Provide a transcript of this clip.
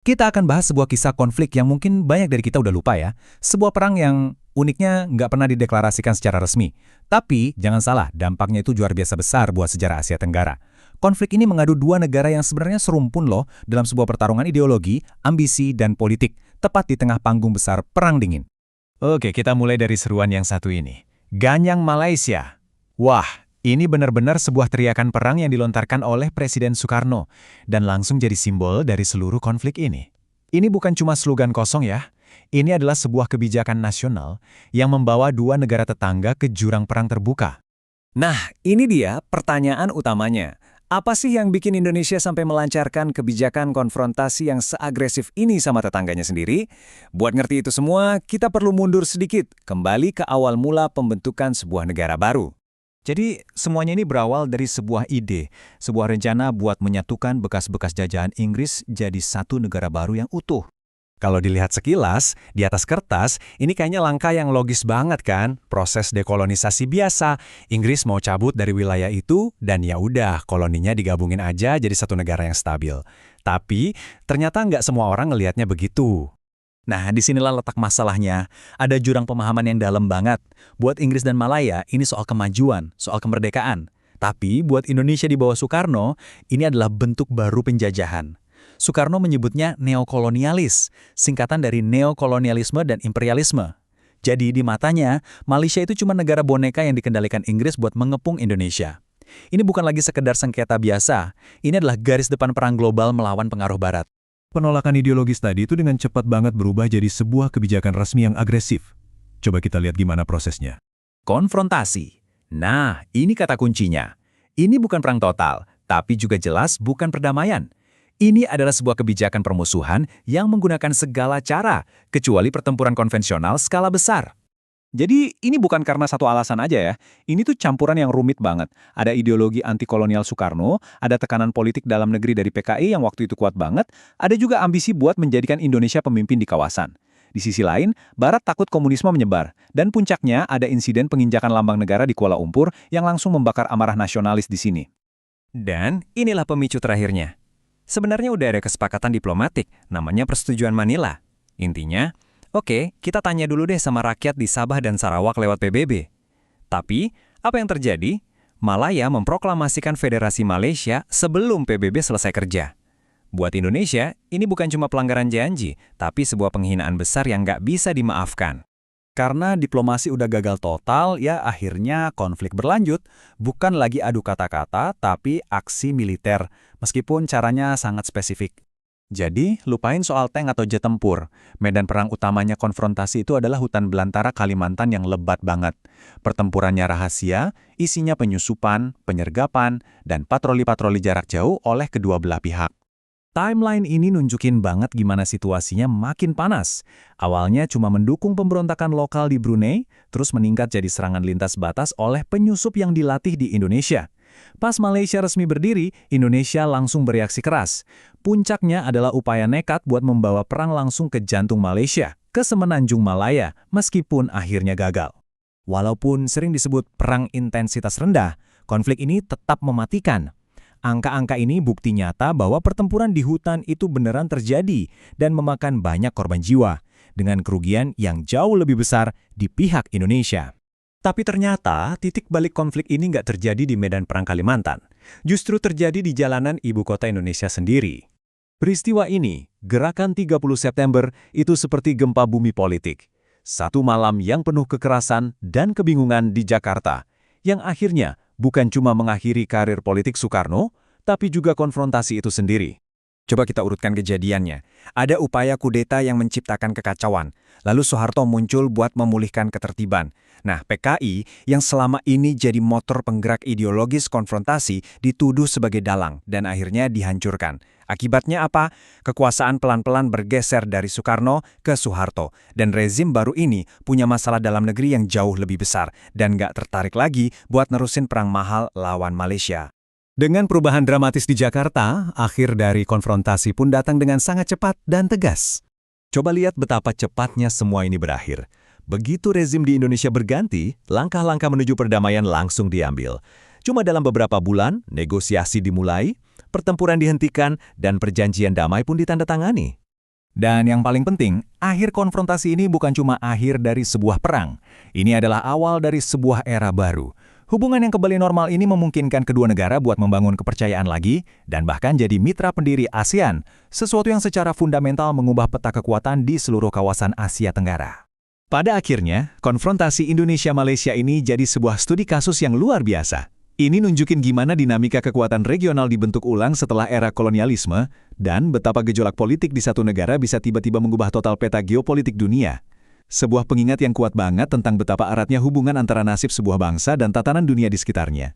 Kita akan bahas sebuah kisah konflik yang mungkin banyak dari kita udah lupa ya. Sebuah perang yang uniknya nggak pernah dideklarasikan secara resmi. Tapi, jangan salah, dampaknya itu luar biasa besar buat sejarah Asia Tenggara. Konflik ini mengadu dua negara yang sebenarnya serumpun loh dalam sebuah pertarungan ideologi, ambisi, dan politik, tepat di tengah panggung besar Perang Dingin. Oke, kita mulai dari seruan yang satu ini. Ganyang Malaysia. Wah, ini benar-benar sebuah teriakan perang yang dilontarkan oleh Presiden Soekarno dan langsung jadi simbol dari seluruh konflik ini. Ini bukan cuma slogan kosong ya. Ini adalah sebuah kebijakan nasional yang membawa dua negara tetangga ke jurang perang terbuka. Nah, ini dia pertanyaan utamanya. Apa sih yang bikin Indonesia sampai melancarkan kebijakan konfrontasi yang seagresif ini sama tetangganya sendiri? Buat ngerti itu semua, kita perlu mundur sedikit, kembali ke awal mula pembentukan sebuah negara baru. Jadi, semuanya ini berawal dari sebuah ide, sebuah rencana buat menyatukan bekas-bekas jajahan Inggris jadi satu negara baru yang utuh. Kalau dilihat sekilas, di atas kertas, ini kayaknya langkah yang logis banget kan? Proses dekolonisasi biasa, Inggris mau cabut dari wilayah itu, dan ya udah, koloninya digabungin aja jadi satu negara yang stabil. Tapi, ternyata nggak semua orang ngelihatnya begitu. Nah, disinilah letak masalahnya. Ada jurang pemahaman yang dalam banget. Buat Inggris dan Malaya, ini soal kemajuan, soal kemerdekaan. Tapi, buat Indonesia di bawah Soekarno, ini adalah bentuk baru penjajahan. Soekarno menyebutnya neokolonialis, singkatan dari neokolonialisme dan imperialisme. Jadi di matanya, Malaysia itu cuma negara boneka yang dikendalikan Inggris buat mengepung Indonesia. Ini bukan lagi sekedar sengketa biasa, ini adalah garis depan perang global melawan pengaruh Barat. Penolakan ideologis tadi itu dengan cepat banget berubah jadi sebuah kebijakan resmi yang agresif. Coba kita lihat gimana prosesnya. Konfrontasi. Nah, ini kata kuncinya. Ini bukan perang total, tapi juga jelas bukan perdamaian. Ini adalah sebuah kebijakan permusuhan yang menggunakan segala cara, kecuali pertempuran konvensional skala besar. Jadi ini bukan karena satu alasan aja ya, ini tuh campuran yang rumit banget. Ada ideologi anti-kolonial Soekarno, ada tekanan politik dalam negeri dari PKI yang waktu itu kuat banget, ada juga ambisi buat menjadikan Indonesia pemimpin di kawasan. Di sisi lain, Barat takut komunisme menyebar, dan puncaknya ada insiden penginjakan lambang negara di Kuala Lumpur yang langsung membakar amarah nasionalis di sini. Dan inilah pemicu terakhirnya. Sebenarnya udah ada kesepakatan diplomatik, namanya Persetujuan Manila. Intinya, oke, kita tanya dulu deh sama rakyat di Sabah dan Sarawak lewat PBB. Tapi, apa yang terjadi? Malaya memproklamasikan Federasi Malaysia sebelum PBB selesai kerja. Buat Indonesia, ini bukan cuma pelanggaran janji, tapi sebuah penghinaan besar yang nggak bisa dimaafkan. Karena diplomasi udah gagal total, ya akhirnya konflik berlanjut. Bukan lagi adu kata-kata, tapi aksi militer, meskipun caranya sangat spesifik. Jadi, lupain soal tank atau jet tempur. Medan perang utamanya konfrontasi itu adalah hutan belantara Kalimantan yang lebat banget. Pertempurannya rahasia, isinya penyusupan, penyergapan, dan patroli-patroli jarak jauh oleh kedua belah pihak. Timeline ini nunjukin banget gimana situasinya makin panas. Awalnya cuma mendukung pemberontakan lokal di Brunei, terus meningkat jadi serangan lintas batas oleh penyusup yang dilatih di Indonesia. Pas Malaysia resmi berdiri, Indonesia langsung bereaksi keras. Puncaknya adalah upaya nekat buat membawa perang langsung ke jantung Malaysia, ke Semenanjung Malaya, meskipun akhirnya gagal. Walaupun sering disebut perang intensitas rendah, konflik ini tetap mematikan. Angka-angka ini bukti nyata bahwa pertempuran di hutan itu beneran terjadi dan memakan banyak korban jiwa, dengan kerugian yang jauh lebih besar di pihak Indonesia. Tapi ternyata titik balik konflik ini nggak terjadi di medan perang Kalimantan, justru terjadi di jalanan ibu kota Indonesia sendiri. Peristiwa ini, Gerakan 30 September, itu seperti gempa bumi politik. Satu malam yang penuh kekerasan dan kebingungan di Jakarta, yang akhirnya bukan cuma mengakhiri karir politik Soekarno, tapi juga konfrontasi itu sendiri. Coba kita urutkan kejadiannya. Ada upaya kudeta yang menciptakan kekacauan. Lalu Soeharto muncul buat memulihkan ketertiban. Nah, PKI yang selama ini jadi motor penggerak ideologis konfrontasi dituduh sebagai dalang dan akhirnya dihancurkan. Akibatnya apa? Kekuasaan pelan-pelan bergeser dari Soekarno ke Soeharto. Dan rezim baru ini punya masalah dalam negeri yang jauh lebih besar dan nggak tertarik lagi buat nerusin perang mahal lawan Malaysia. Dengan perubahan dramatis di Jakarta, akhir dari konfrontasi pun datang dengan sangat cepat dan tegas. Coba lihat betapa cepatnya semua ini berakhir. Begitu rezim di Indonesia berganti, langkah-langkah menuju perdamaian langsung diambil. Cuma dalam beberapa bulan, negosiasi dimulai, pertempuran dihentikan, dan perjanjian damai pun ditandatangani. Dan yang paling penting, akhir konfrontasi ini bukan cuma akhir dari sebuah perang. Ini adalah awal dari sebuah era baru. Hubungan yang kembali normal ini memungkinkan kedua negara buat membangun kepercayaan lagi dan bahkan jadi mitra pendiri ASEAN, sesuatu yang secara fundamental mengubah peta kekuatan di seluruh kawasan Asia Tenggara. Pada akhirnya, konfrontasi Indonesia-Malaysia ini jadi sebuah studi kasus yang luar biasa. Ini nunjukin gimana dinamika kekuatan regional dibentuk ulang setelah era kolonialisme dan betapa gejolak politik di satu negara bisa tiba-tiba mengubah total peta geopolitik dunia. Sebuah pengingat yang kuat banget tentang betapa eratnya hubungan antara nasib sebuah bangsa dan tatanan dunia di sekitarnya.